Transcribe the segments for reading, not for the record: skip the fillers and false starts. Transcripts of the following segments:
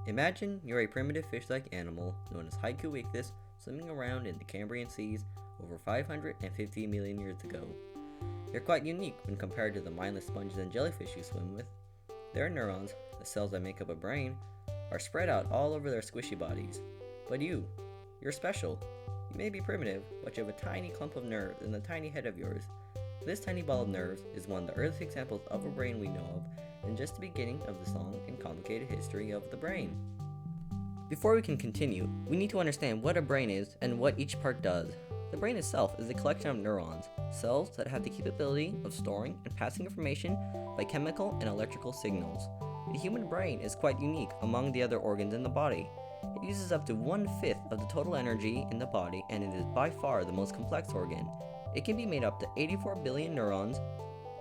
Imagine you're a primitive fish-like animal known as Ichthys swimming around in the Cambrian seas over 550 million years ago. You're quite unique when compared to the mindless sponges and jellyfish you swim with. Their neurons, the cells that make up a brain, are spread out all over their squishy bodies. But you're special. You may be primitive, but you have a tiny clump of nerves in the tiny head of yours. This tiny ball of nerves is one of the earliest examples of a brain we know of, and just the beginning of the long and complicated history of the brain. Before we can continue, we need to understand what a brain is and what each part does. The brain itself is a collection of neurons, cells that have the capability of storing and passing information by chemical and electrical signals. The human brain is quite unique among the other organs in the body. It uses up to 1/5 of the total energy in the body, and it is by far the most complex organ. It can be made up to 84 billion neurons.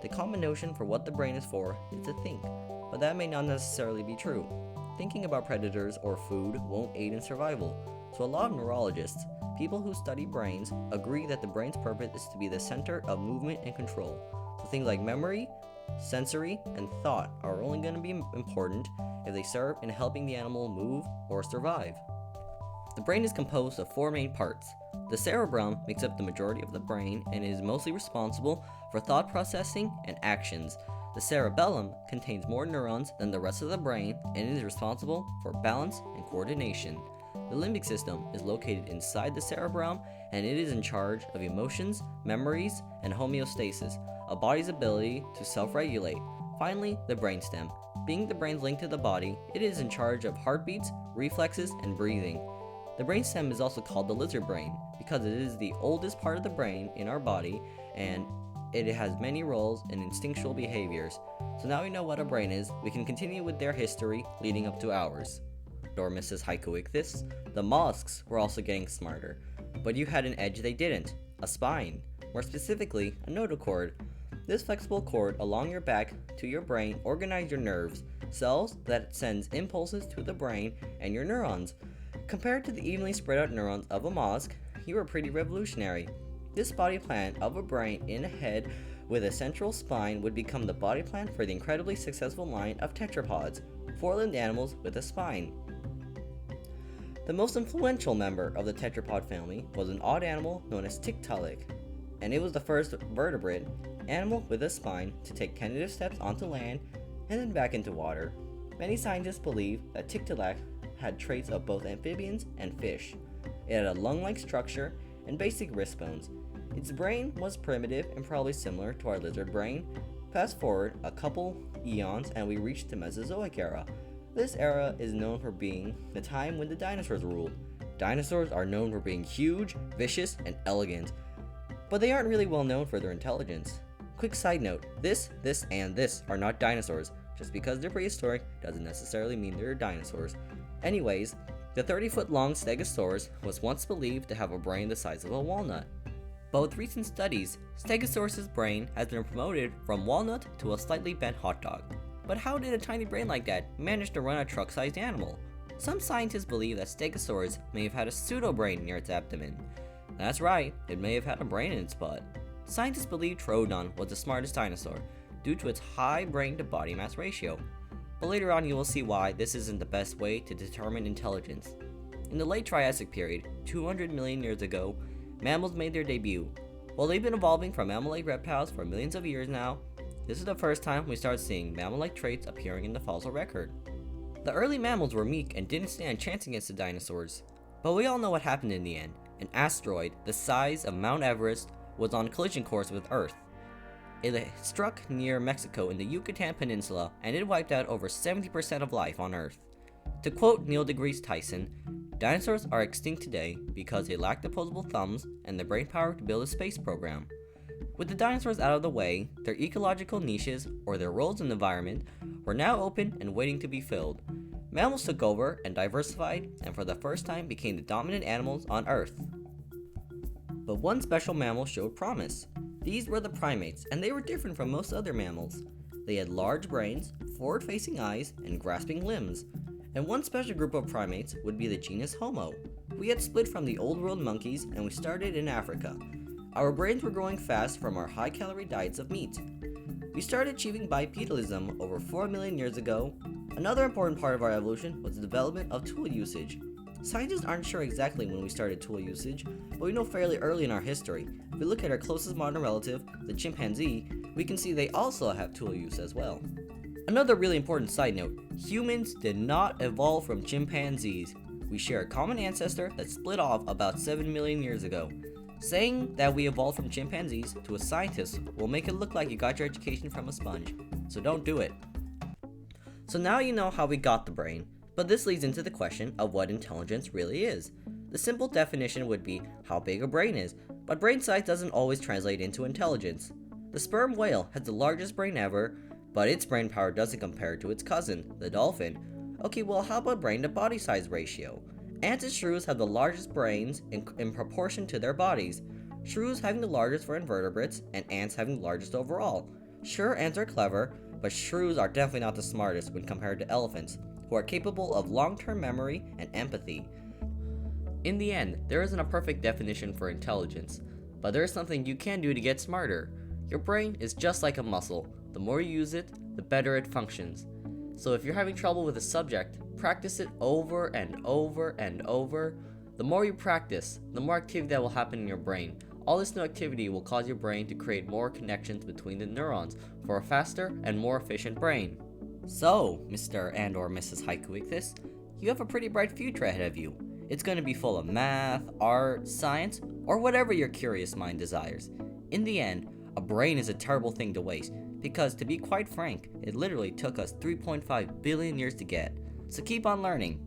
The common notion for what the brain is for is to think, but that may not necessarily be true. Thinking about predators or food won't aid in survival, so a lot of neurologists, people who study brains, agree that the brain's purpose is to be the center of movement and control. So things like memory, sensory, and thought are only going to be important if they serve in helping the animal move or survive. The brain is composed of 4 main parts. The cerebrum makes up the majority of the brain and is mostly responsible for thought processing and actions. The cerebellum contains more neurons than the rest of the brain and is responsible for balance and coordination. The limbic system is located inside the cerebrum, and it is in charge of emotions, memories, and homeostasis, a body's ability to self-regulate. Finally, the brainstem. Being the brain's link to the body, it is in charge of heartbeats, reflexes, and breathing. The brainstem is also called the lizard brain because it is the oldest part of the brain in our body, and it has many roles and instinctual behaviors. So now we know what a brain is, we can continue with their history leading up to ours. Or Mrs. Ichthys, the mollusks were also getting smarter, but you had an edge they didn't, a spine, more specifically a notochord. This flexible cord along your back to your brain organizes your nerves, cells that sends impulses to the brain and your neurons. Compared to the evenly spread out neurons of a mollusk, you were pretty revolutionary. This body plan of a brain in a head with a central spine would become the body plan for the incredibly successful line of tetrapods, 4-limbed animals with a spine. The most influential member of the tetrapod family was an odd animal known as Tiktaalik, and it was the first vertebrate animal with a spine to take tentative steps onto land and then back into water. Many scientists believe that Tiktaalik had traits of both amphibians and fish. It had a lung-like structure and basic wrist bones. Its brain was primitive and probably similar to our lizard brain. Fast forward a couple eons and we reached the Mesozoic era. This era is known for being the time when the dinosaurs ruled. Dinosaurs are known for being huge, vicious, and elegant, but they aren't really well known for their intelligence. Quick side note, this, and this are not dinosaurs. Just because they're prehistoric doesn't necessarily mean they're dinosaurs. Anyways, the 30-foot long Stegosaurus was once believed to have a brain the size of a walnut. But with recent studies, Stegosaurus's brain has been promoted from walnut to a slightly bent hot dog. But how did a tiny brain like that manage to run a truck-sized animal? Some scientists believe that Stegosaurus may have had a pseudo-brain near its abdomen. That's right, it may have had a brain in its butt. Scientists believe Troodon was the smartest dinosaur due to its high brain-to-body mass ratio. But later on you will see why this isn't the best way to determine intelligence. In the late Triassic period, 200 million years ago, mammals made their debut. While they've been evolving from mammal-like reptiles for millions of years now, this is the first time we start seeing mammal-like traits appearing in the fossil record. The early mammals were meek and didn't stand a chance against the dinosaurs. But we all know what happened in the end. An asteroid the size of Mount Everest was on collision course with Earth. It struck near Mexico in the Yucatan Peninsula, and it wiped out over 70% of life on Earth. To quote Neil deGrasse Tyson, dinosaurs are extinct today because they lacked opposable thumbs and the brainpower to build a space program. With the dinosaurs out of the way, their ecological niches, or their roles in the environment, were now open and waiting to be filled. Mammals took over and diversified, and for the first time became the dominant animals on Earth. But one special mammal showed promise. These were the primates, and they were different from most other mammals. They had large brains, forward-facing eyes, and grasping limbs. And one special group of primates would be the genus Homo. We had split from the old world monkeys, and we started in Africa. Our brains were growing fast from our high-calorie diets of meat. We started achieving bipedalism over 4 million years ago, Another important part of our evolution was the development of tool usage. Scientists aren't sure exactly when we started tool usage, but we know fairly early in our history. If we look at our closest modern relative, the chimpanzee, we can see they also have tool use as well. Another really important side note, humans did not evolve from chimpanzees. We share a common ancestor that split off about 7 million years ago. Saying that we evolved from chimpanzees to a scientist will make it look like you got your education from a sponge, so don't do it. So now you know how we got the brain, but this leads into the question of what intelligence really is. The simple definition would be how big a brain is, but brain size doesn't always translate into intelligence. The sperm whale has the largest brain ever, but its brain power doesn't compare to its cousin, the dolphin. Okay, well how about brain to body size ratio? Ants and shrews have the largest brains in proportion to their bodies. Shrews having the largest for invertebrates, and ants having the largest overall. Sure, ants are clever, but shrews are definitely not the smartest when compared to elephants, who are capable of long-term memory and empathy. In the end, there isn't a perfect definition for intelligence, but there is something you can do to get smarter. Your brain is just like a muscle. The more you use it, the better it functions. So if you're having trouble with a subject, practice it over and over and over. The more you practice, the more activity that will happen in your brain. All this new activity will cause your brain to create more connections between the neurons for a faster and more efficient brain. So, Mr. and/or Mrs. Haikuichthys, you have a pretty bright future ahead of you. It's going to be full of math, art, science, or whatever your curious mind desires. In the end, a brain is a terrible thing to waste, because to be quite frank, it literally took us 3.5 billion years to get. So keep on learning.